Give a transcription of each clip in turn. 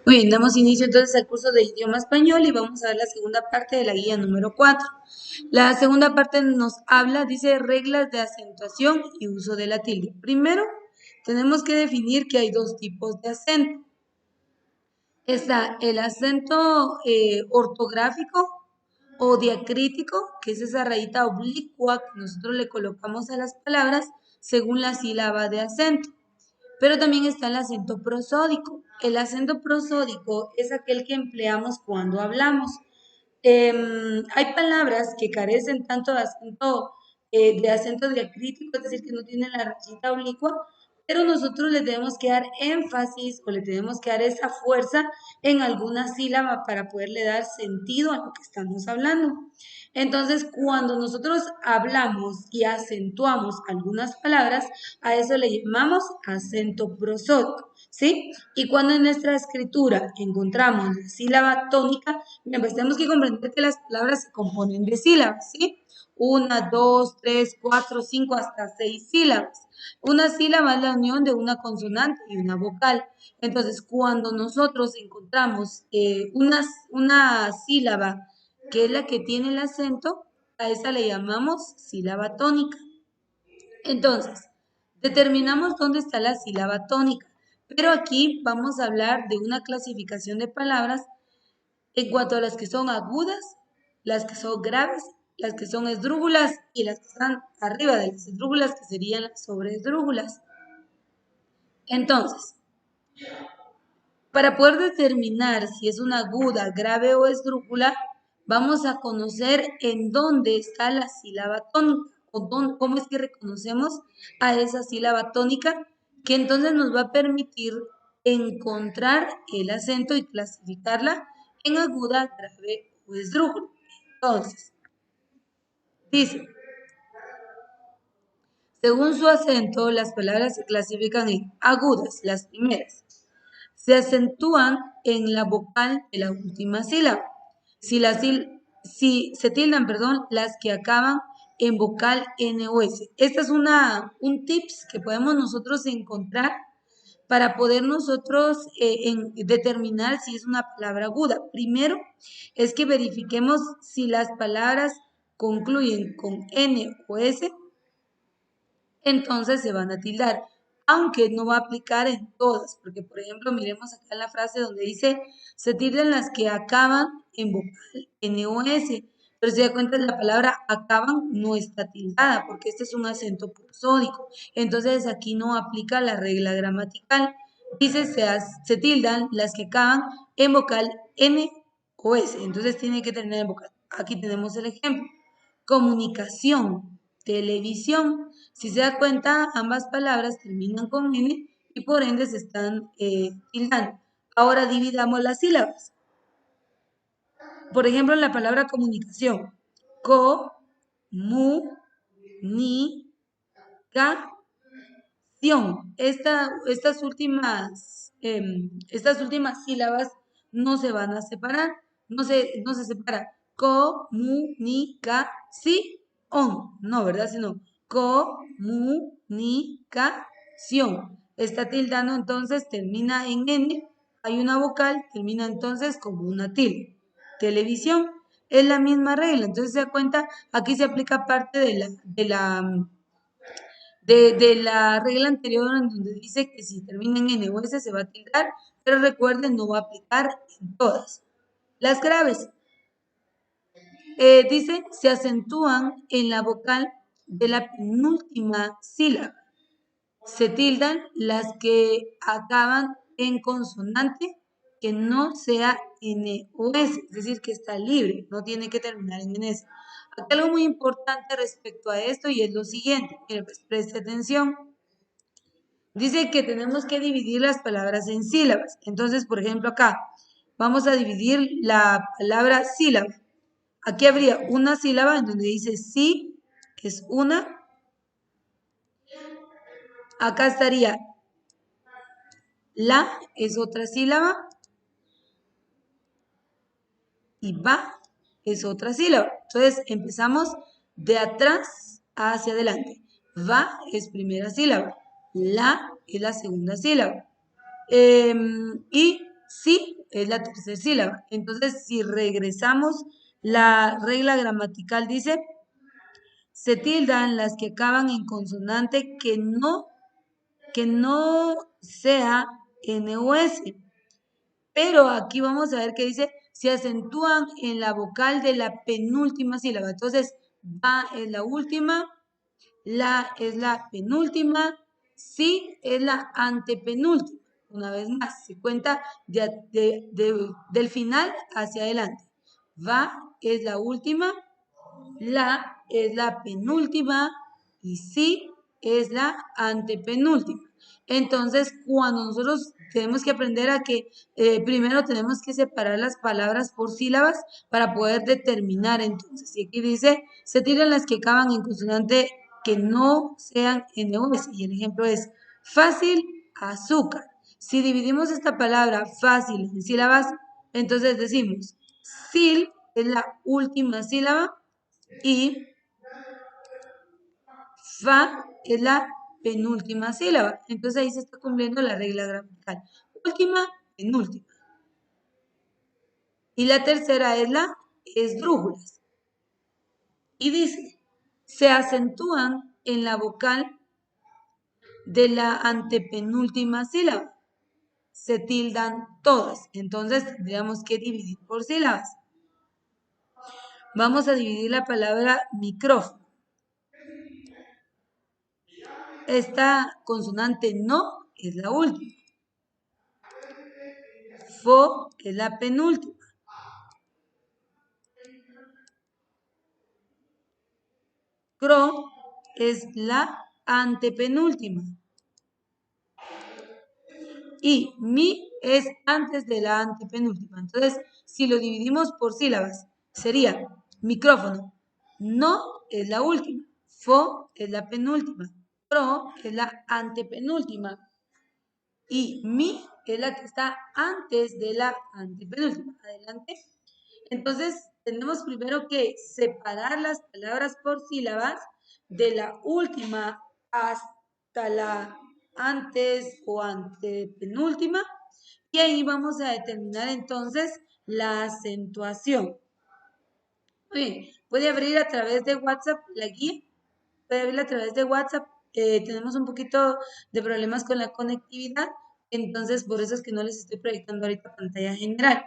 Muy bien, damos inicio entonces al curso de idioma español y vamos a ver la segunda parte de la guía número 4. La segunda parte nos habla, dice, reglas de acentuación y uso de la tilde. Primero, tenemos que definir que hay dos tipos de acento. Está el acento ortográfico o diacrítico, que es esa rayita oblicua que nosotros le colocamos a las palabras según la sílaba de acento. Pero también está el acento prosódico. El acento prosódico es aquel que empleamos cuando hablamos. Hay palabras que carecen tanto de acento diacrítico, es decir, que no tienen la rayita oblicua, pero nosotros le tenemos que dar énfasis o le tenemos que dar esa fuerza en alguna sílaba para poderle dar sentido a lo que estamos hablando. Entonces, cuando nosotros hablamos y acentuamos algunas palabras, a eso le llamamos acento prosódico, ¿sí? Y cuando en nuestra escritura encontramos la sílaba tónica, bien, pues tenemos que comprender que las palabras se componen de sílabas, ¿sí? Una, dos, tres, cuatro, cinco, hasta seis sílabas. Una sílaba es la unión de una consonante y una vocal. Entonces, cuando nosotros encontramos una sílaba que es la que tiene el acento, a esa le llamamos sílaba tónica. Entonces, determinamos dónde está la sílaba tónica, pero aquí vamos a hablar de una clasificación de palabras en cuanto a las que son agudas, las que son graves, las que son esdrújulas y las que están arriba de las esdrújulas, que serían las sobreesdrújulas. Entonces, para poder determinar si es una aguda, grave o esdrújula, vamos a conocer en dónde está la sílaba tónica o cómo es que reconocemos a esa sílaba tónica, que entonces nos va a permitir encontrar el acento y clasificarla en aguda, grave o esdrújula. Entonces, dice, según su acento, las palabras se clasifican en agudas, las primeras. Se acentúan en la vocal de la última sílaba. Si se tildan, perdón, las que acaban en vocal N o S. Esta es un tips que podemos nosotros encontrar para poder nosotros determinar si es una palabra aguda. Primero es que verifiquemos si las palabras concluyen con N o S, entonces se van a tildar, aunque no va a aplicar en todas, porque por ejemplo, miremos acá en la frase donde dice, se tildan las que acaban en vocal N o S, pero si se da cuenta la palabra acaban no está tildada, porque este es un acento prosódico, entonces aquí no aplica la regla gramatical, dice se tildan las que acaban en vocal N o S, entonces tiene que terminar en vocal. Aquí tenemos el ejemplo, comunicación, televisión. Si se da cuenta, ambas palabras terminan con N y por ende se están tildando. Ahora dividamos las sílabas. Por ejemplo, la palabra comunicación. Co, mu, ni, ca, ción. Estas últimas sílabas no se van a separar. No se separa. Comunicación. No, ¿verdad? Sino comunicación. Está tildando, entonces termina en N. Hay una vocal, termina entonces como una tilde. Televisión. Es la misma regla. Entonces se da cuenta, aquí se aplica parte de la regla anterior en donde dice que si termina en N o S se va a tildar, pero recuerden, no va a aplicar en todas. Las graves, dice, se acentúan en la vocal de la penúltima sílaba. Se tildan las que acaban en consonante que no sea N o S, es decir, que está libre, no tiene que terminar en S. Aquí algo muy importante respecto a esto y es lo siguiente, pues preste atención. Dice que tenemos que dividir las palabras en sílabas. Entonces, por ejemplo, acá vamos a dividir la palabra sílaba. Aquí habría una sílaba en donde dice sí, es una. Acá estaría la, es otra sílaba. Y va es otra sílaba. Entonces, empezamos de atrás hacia adelante. Va es primera sílaba. La es la segunda sílaba. Y sí es la tercera sílaba. Entonces, si regresamos, la regla gramatical dice, se tildan las que acaban en consonante que no sea N o S. Pero aquí vamos a ver que dice, se acentúan en la vocal de la penúltima sílaba. Entonces, va es la última, la es la penúltima, sí es la antepenúltima. Una vez más, se cuenta del final hacia adelante. Va es la última, la es la penúltima y sí es la antepenúltima. Entonces, cuando nosotros tenemos que aprender a que primero tenemos que separar las palabras por sílabas para poder determinar entonces. Y aquí dice, se tiran las que acaban en consonante que no sean NOS. Y el ejemplo es fácil, azúcar. Si dividimos esta palabra fácil en sílabas, entonces decimos, sil es la última sílaba y fa es la penúltima sílaba. Entonces ahí se está cumpliendo la regla gramatical. Última, penúltima. Y la tercera es la esdrújulas. Y dice, se acentúan en la vocal de la antepenúltima sílaba. Se tildan todas. Entonces tendríamos que dividir por sílabas. Vamos a dividir la palabra micrófono. Esta consonante no es la última. Fo es la penúltima. Cro es la antepenúltima. Y mi es antes de la antepenúltima. Entonces, si lo dividimos por sílabas, sería micrófono. No es la última. Fo es la penúltima. Cro es la antepenúltima. Y mi es la que está antes de la antepenúltima. Adelante. Entonces, tenemos primero que separar las palabras por sílabas de la última hasta la antes o antepenúltima. Y ahí vamos a determinar entonces la acentuación. Muy bien, puede abrir a través de WhatsApp la guía. Puede abrirla a través de WhatsApp. Tenemos un poquito de problemas con la conectividad, entonces por eso es que no les estoy proyectando ahorita pantalla general.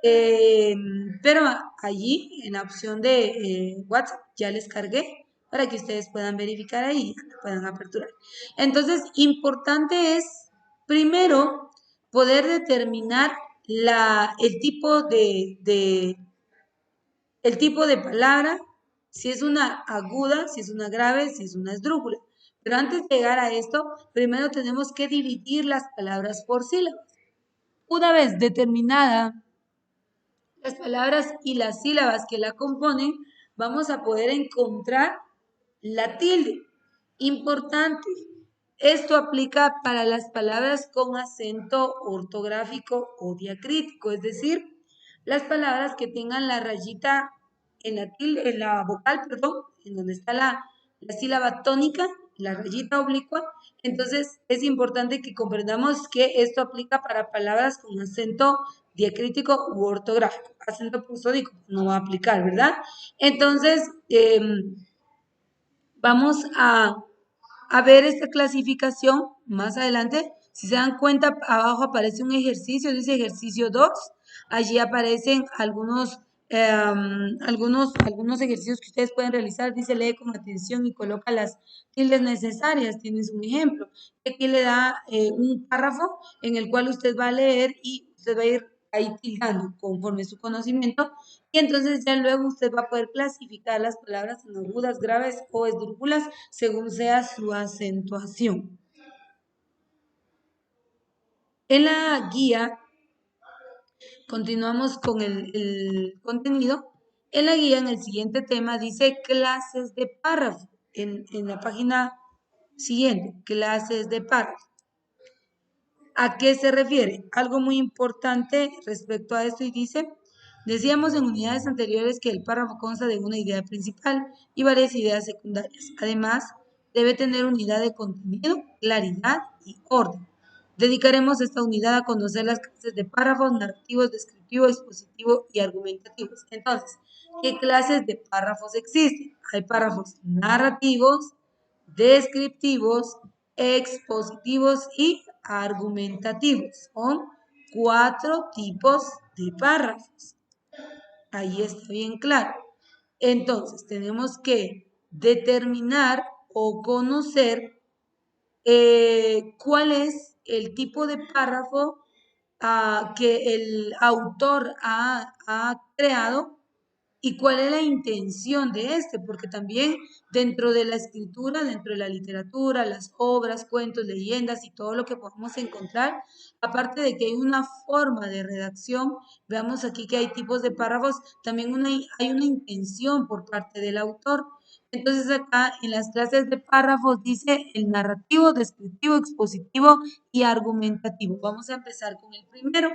Pero allí en la opción de WhatsApp ya les cargué para que ustedes puedan verificar ahí y puedan aperturar. Entonces, importante es primero poder determinar el tipo el tipo de palabra, si es una aguda, si es una grave, si es una esdrújula. Pero antes de llegar a esto, primero tenemos que dividir las palabras por sílabas. Una vez determinada las palabras y las sílabas que la componen, vamos a poder encontrar la tilde. Importante, esto aplica para las palabras con acento ortográfico o diacrítico, es decir, las palabras que tengan la rayita en la vocal, perdón, en donde está la sílaba tónica, la rayita oblicua. Entonces, es importante que comprendamos que esto aplica para palabras con acento diacrítico u ortográfico. Acento prosódico no va a aplicar, ¿verdad? Entonces, vamos a ver esta clasificación más adelante. Si se dan cuenta, abajo aparece un ejercicio, dice ejercicio 2. Allí aparecen algunos ejercicios que ustedes pueden realizar. Dice, lee con atención y coloca las tildes necesarias. Tienes un ejemplo. Aquí le da un párrafo en el cual usted va a leer y usted va a ir ahí tildando conforme su conocimiento. Y entonces ya luego usted va a poder clasificar las palabras en agudas, graves o esdrújulas según sea su acentuación. En la guía, continuamos con el contenido. En la guía, en el siguiente tema, dice clases de párrafo. En la página siguiente, clases de párrafo. ¿A qué se refiere? Algo muy importante respecto a esto y dice, decíamos en unidades anteriores que el párrafo consta de una idea principal y varias ideas secundarias. Además, debe tener unidad de contenido, claridad y orden. Dedicaremos esta unidad a conocer las clases de párrafos, narrativos, descriptivo, expositivo y argumentativos. Entonces, ¿qué clases de párrafos existen? Hay párrafos narrativos, descriptivos, expositivos y argumentativos. Son 4 tipos de párrafos. Ahí está bien claro. Entonces, tenemos que determinar o conocer cuál es el tipo de párrafo que el autor ha creado y cuál es la intención de este, porque también dentro de la escritura, dentro de la literatura, las obras, cuentos, leyendas y todo lo que podemos encontrar, aparte de que hay una forma de redacción, veamos aquí que hay tipos de párrafos, también hay una intención por parte del autor. Entonces acá en las clases de párrafos dice el narrativo, descriptivo, expositivo y argumentativo. Vamos a empezar con el primero.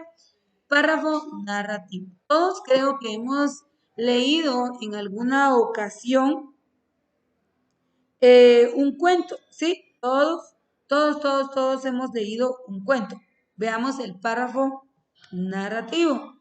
Párrafo narrativo. Todos creo que hemos leído en alguna ocasión un cuento, ¿sí? Todos hemos leído un cuento. Veamos el párrafo narrativo.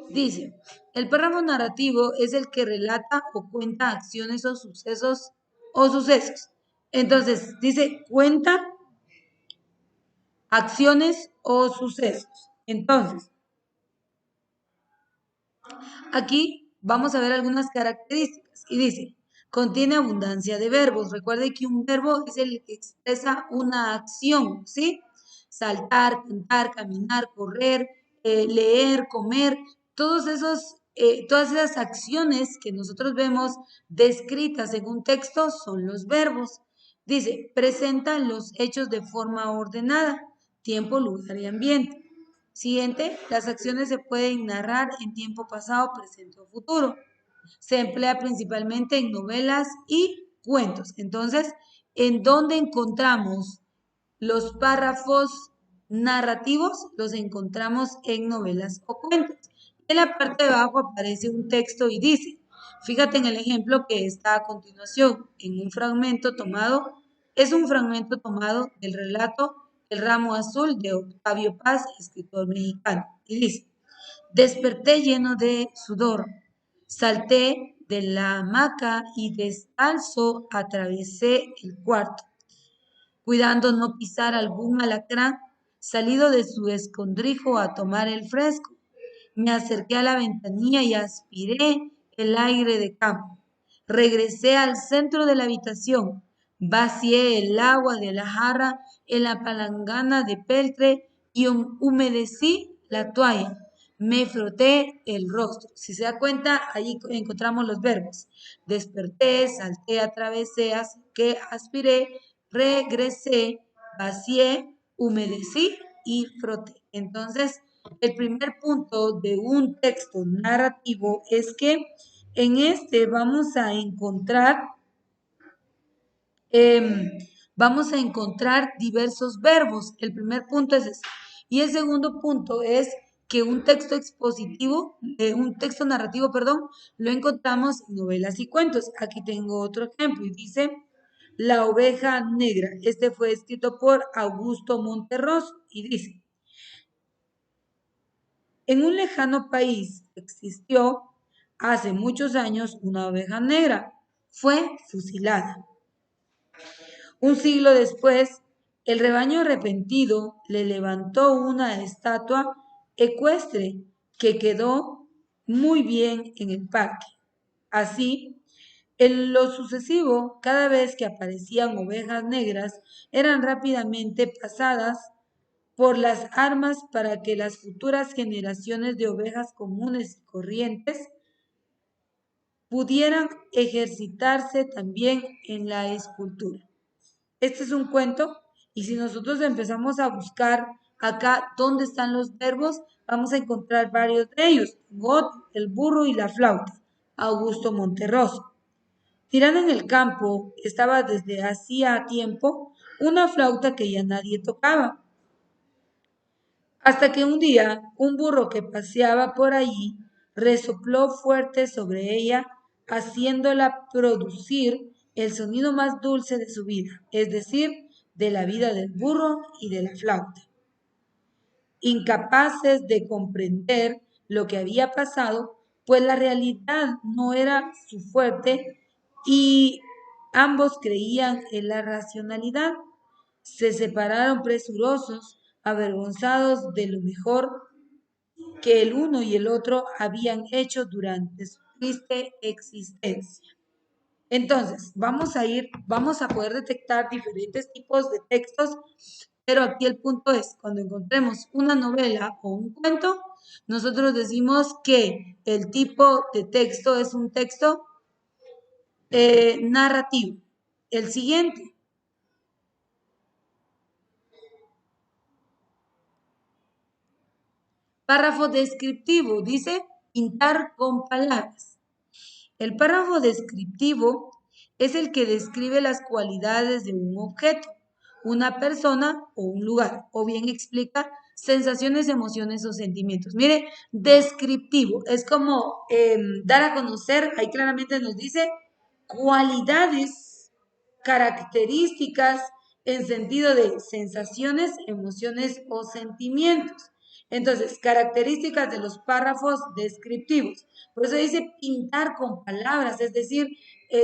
Dice, el párrafo narrativo es el que relata o cuenta acciones o sucesos. Entonces, dice, cuenta acciones o sucesos. Entonces, aquí vamos a ver algunas características y dice, contiene abundancia de verbos. Recuerde que un verbo es el que expresa una acción, ¿sí? Saltar, cantar, caminar, correr, leer, comer, todas esas acciones que nosotros vemos descritas en un texto son los verbos. Dice, presenta los hechos de forma ordenada, tiempo, lugar y ambiente. Siguiente, las acciones se pueden narrar en tiempo pasado, presente o futuro. Se emplea principalmente en novelas y cuentos. Entonces, ¿en dónde encontramos los párrafos narrativos? Los encontramos en novelas o cuentos. En la parte de abajo aparece un texto y dice, fíjate en el ejemplo que está a continuación, en un fragmento tomado, es un fragmento tomado del relato El ramo azul de Octavio Paz, escritor mexicano. Y dice, desperté lleno de sudor, salté de la hamaca y descalzo atravesé el cuarto, cuidando no pisar algún alacrán, salido de su escondrijo a tomar el fresco. Me acerqué a la ventanilla y aspiré el aire de campo. Regresé al centro de la habitación, vacié el agua de la jarra en la palangana de peltre y humedecí la toalla. Me froté el rostro. Si se da cuenta, allí encontramos los verbos. Desperté, salté, atravesé, acerqué, aspiré, regresé, vacié, humedecí y froté. Entonces, el primer punto de un texto narrativo es que en este vamos a encontrar diversos verbos. El primer punto es ese. Y el segundo punto es que un texto narrativo, perdón, lo encontramos en novelas y cuentos. Aquí tengo otro ejemplo y dice La oveja negra. Este fue escrito por Augusto Monterroso y dice, en un lejano país existió hace muchos años una oveja negra. Fue fusilada. Un siglo después, el rebaño arrepentido le levantó una estatua ecuestre que quedó muy bien en el parque. Así, en lo sucesivo, cada vez que aparecían ovejas negras, eran rápidamente pasadas por las armas para que las futuras generaciones de ovejas comunes y corrientes pudieran ejercitarse también en la escultura. Este es un cuento y si nosotros empezamos a buscar acá dónde están los verbos, vamos a encontrar varios de ellos. Got, el burro y la flauta. Augusto Monterroso. Tirada en el campo estaba desde hacía tiempo una flauta que ya nadie tocaba. Hasta que un día un burro que paseaba por allí resopló fuerte sobre ella, haciéndola producir el sonido más dulce de su vida, es decir, de la vida del burro y de la flauta. Incapaces de comprender lo que había pasado, pues la realidad no era su fuerte y ambos creían en la racionalidad. Se separaron presurosos, avergonzados de lo mejor que el uno y el otro habían hecho durante su triste existencia. Entonces, vamos a poder detectar diferentes tipos de textos, pero aquí el punto es, cuando encontremos una novela o un cuento, nosotros decimos que el tipo de texto es un texto narrativo. El siguiente, párrafo descriptivo, dice pintar con palabras. El párrafo descriptivo es el que describe las cualidades de un objeto, una persona o un lugar, o bien explica sensaciones, emociones o sentimientos. Mire, descriptivo es como dar a conocer, ahí claramente nos dice cualidades, características en sentido de sensaciones, emociones o sentimientos. Entonces, características de los párrafos descriptivos. Por eso dice pintar con palabras, es decir,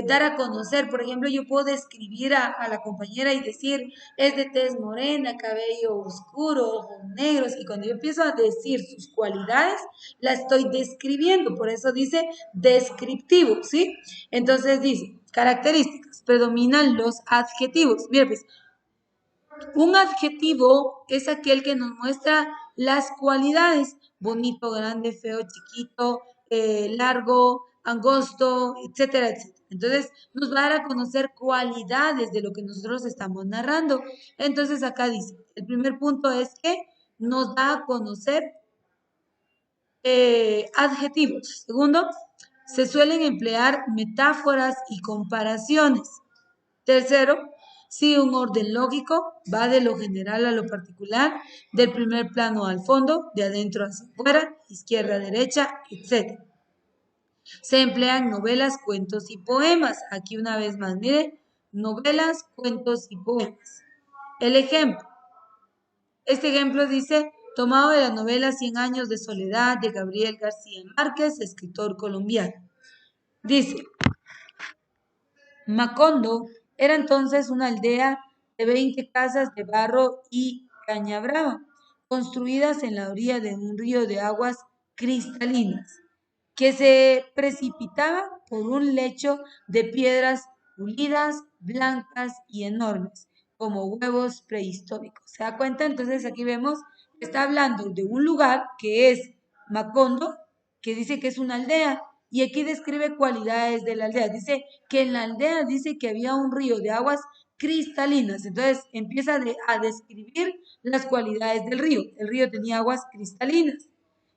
dar a conocer. Por ejemplo, yo puedo describir a la compañera y decir, es de tez morena, cabello oscuro, ojos negros. Y cuando yo empiezo a decir sus cualidades, la estoy describiendo. Por eso dice descriptivo, ¿sí? Entonces dice, características, predominan los adjetivos. Mira, pues, un adjetivo es aquel que nos muestra las cualidades, bonito, grande, feo, chiquito, largo, angosto, etcétera, etcétera. Entonces, nos va a dar a conocer cualidades de lo que nosotros estamos narrando. Entonces, acá dice, el primer punto es que nos da a conocer adjetivos. Segundo, se suelen emplear metáforas y comparaciones. Tercero, sigue un orden lógico, va de lo general a lo particular, del primer plano al fondo, de adentro hacia afuera, izquierda a derecha, etc. Se emplean novelas, cuentos y poemas. Aquí una vez más, mire, novelas, cuentos y poemas. El ejemplo. Este ejemplo dice, tomado de la novela Cien años de soledad de Gabriel García Márquez, escritor colombiano. Dice, Macondo era entonces una aldea de 20 casas de barro y caña brava, construidas en la orilla de un río de aguas cristalinas, que se precipitaba por un lecho de piedras pulidas, blancas y enormes, como huevos prehistóricos. ¿Se da cuenta? Entonces aquí vemos que está hablando de un lugar que es Macondo, que dice que es una aldea, y aquí describe cualidades de la aldea. Dice que en la aldea dice que había un río de aguas cristalinas. Entonces empieza a describir las cualidades del río. El río tenía aguas cristalinas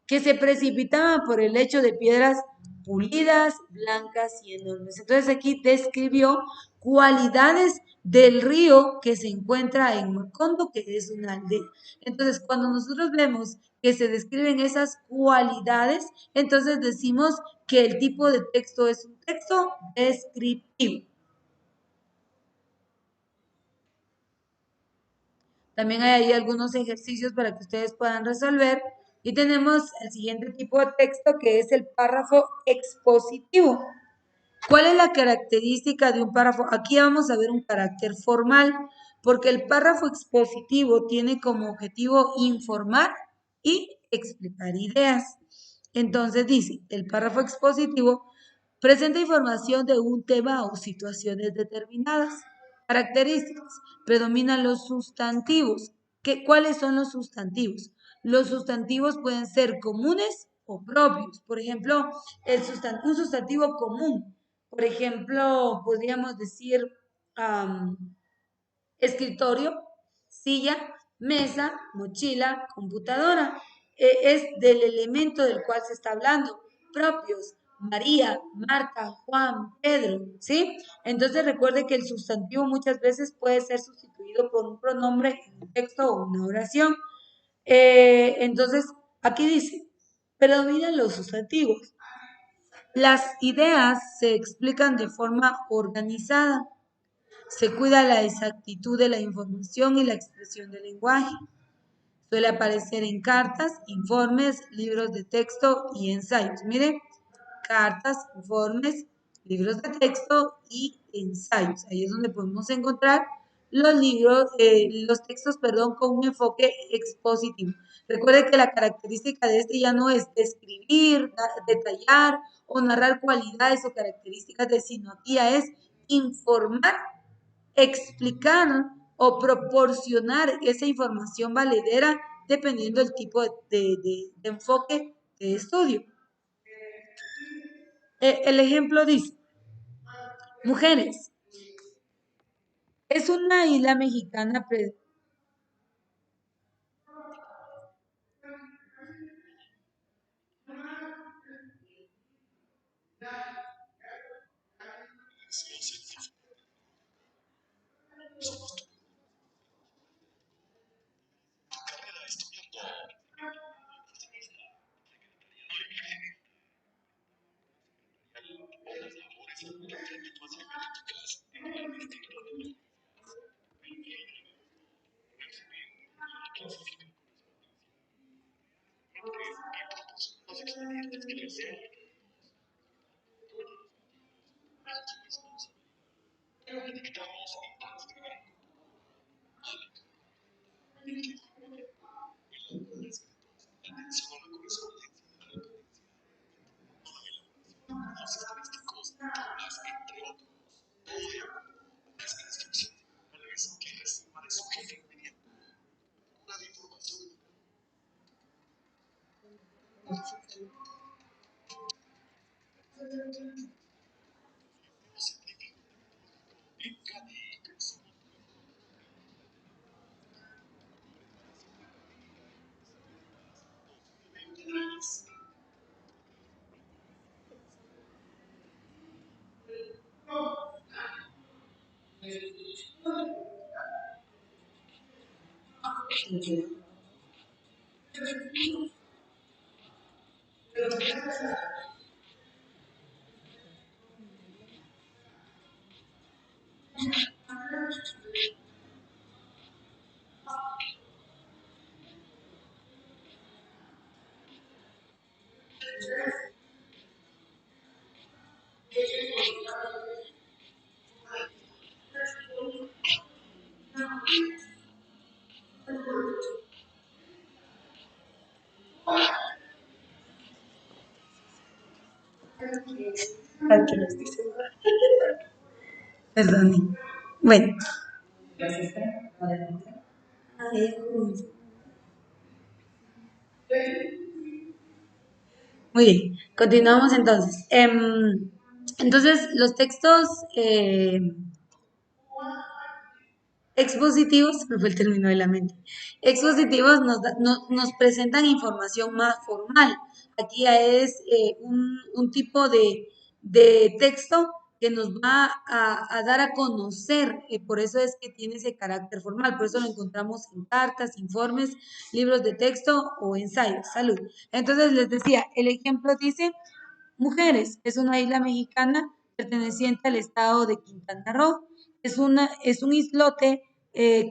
que se precipitaban por el lecho de piedras pulidas, blancas y enormes. Entonces aquí describió cualidades del río que se encuentra en Macondo, que es una aldea. Entonces, cuando nosotros vemos que se describen esas cualidades, entonces decimos que el tipo de texto es un texto descriptivo. También hay ahí algunos ejercicios para que ustedes puedan resolver. Y tenemos el siguiente tipo de texto que es el párrafo expositivo. ¿Cuál es la característica de un párrafo? Aquí vamos a ver un carácter formal, porque el párrafo expositivo tiene como objetivo informar y explicar ideas. Entonces dice, el párrafo expositivo presenta información de un tema o situaciones determinadas. Características. Predominan los sustantivos. ¿Cuáles son los sustantivos? Los sustantivos pueden ser comunes o propios. Por ejemplo, un sustantivo común. Por ejemplo, podríamos decir escritorio, silla, mesa, mochila, computadora. Es del elemento del cual se está hablando. Propios, María, Marta, Juan, Pedro, ¿sí? Entonces recuerde que el sustantivo muchas veces puede ser sustituido por un pronombre en un texto o una oración. Entonces, aquí dice, predominan los sustantivos. Las ideas se explican de forma organizada. Se cuida la exactitud de la información y la expresión del lenguaje. Suele aparecer en cartas, informes, libros de texto y ensayos. Mire, cartas, informes, libros de texto y ensayos. Ahí es donde podemos encontrar los libros, los textos, perdón, con un enfoque expositivo. Recuerde que la característica de este ya no es describir, detallar o narrar cualidades o características de, sino aquí ya es informar, explicar o proporcionar esa información valedera dependiendo del tipo de enfoque de estudio. El ejemplo dice, mujeres, es una isla mexicana. Aquí nos dice, perdón. Bueno, muy bien, continuamos entonces. Entonces, los textos expositivos, me fue el término de la mente. Expositivos nos presentan información más formal. Aquí ya es un tipo de texto que nos va a dar a conocer, por eso es que tiene ese carácter formal, por eso lo encontramos en cartas, informes, libros de texto o ensayos. Salud. Entonces les decía, el ejemplo dice, Mujeres es una isla mexicana perteneciente al estado de Quintana Roo. Es un islote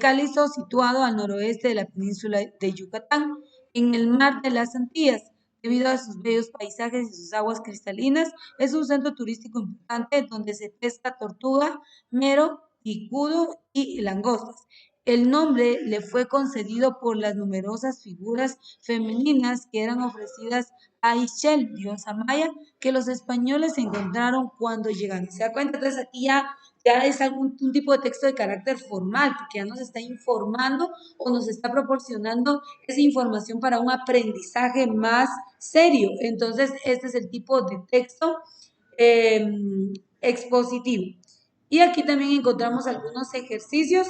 cálido situado al noroeste de la península de Yucatán, en el mar de las Antillas. Debido a sus bellos paisajes y sus aguas cristalinas, es un centro turístico importante donde se pesca tortuga, mero, picudo y langostas. El nombre le fue concedido por las numerosas figuras femeninas que eran ofrecidas a Ixchel, diosa maya, que los españoles encontraron cuando llegaron. ¿Se da cuenta? Entonces aquí ya es un tipo de texto de carácter formal, porque ya nos está informando o nos está proporcionando esa información para un aprendizaje más serio. Entonces, este es el tipo de texto eh, expositivo. Y aquí también encontramos algunos ejercicios.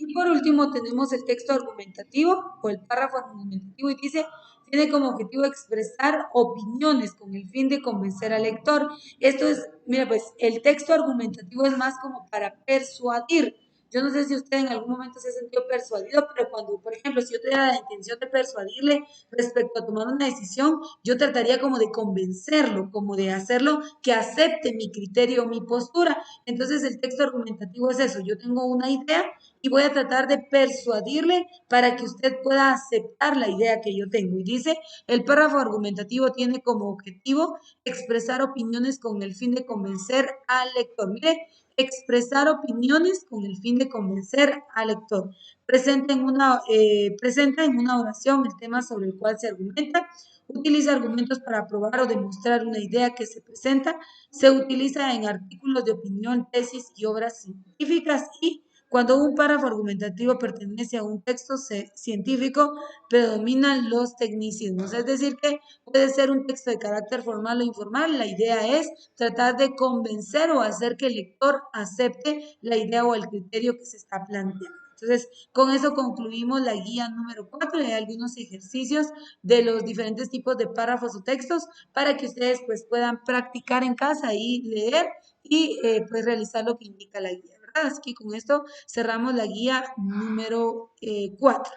Y por último tenemos el texto argumentativo o el párrafo argumentativo y dice, tiene como objetivo expresar opiniones con el fin de convencer al lector. Esto es, mira, pues el texto argumentativo es más como para persuadir, Yo no sé si usted en algún momento se ha sentido persuadido, pero cuando, por ejemplo, si yo tuviera la intención de persuadirle respecto a tomar una decisión, yo trataría como de convencerlo, como de hacerlo que acepte mi criterio, mi postura. Entonces el texto argumentativo es eso, yo tengo una idea y voy a tratar de persuadirle para que usted pueda aceptar la idea que yo tengo. Y dice, el párrafo argumentativo tiene como objetivo expresar opiniones con el fin de convencer al lector. Mire, expresar opiniones con el fin de convencer al lector. Presenta en una oración el tema sobre el cual se argumenta, utiliza argumentos para probar o demostrar una idea que se presenta, se utiliza en artículos de opinión, tesis y obras científicas y cuando un párrafo argumentativo pertenece a un texto científico, predominan los tecnicismos. Es decir, que puede ser un texto de carácter formal o informal. La idea es tratar de convencer o hacer que el lector acepte la idea o el criterio que se está planteando. Entonces, con eso concluimos la guía número 4. Hay algunos ejercicios de los diferentes tipos de párrafos o textos para que ustedes pues puedan practicar en casa y leer y pues realizar lo que indica la guía, ¿verdad? Así que con esto cerramos la guía número 4.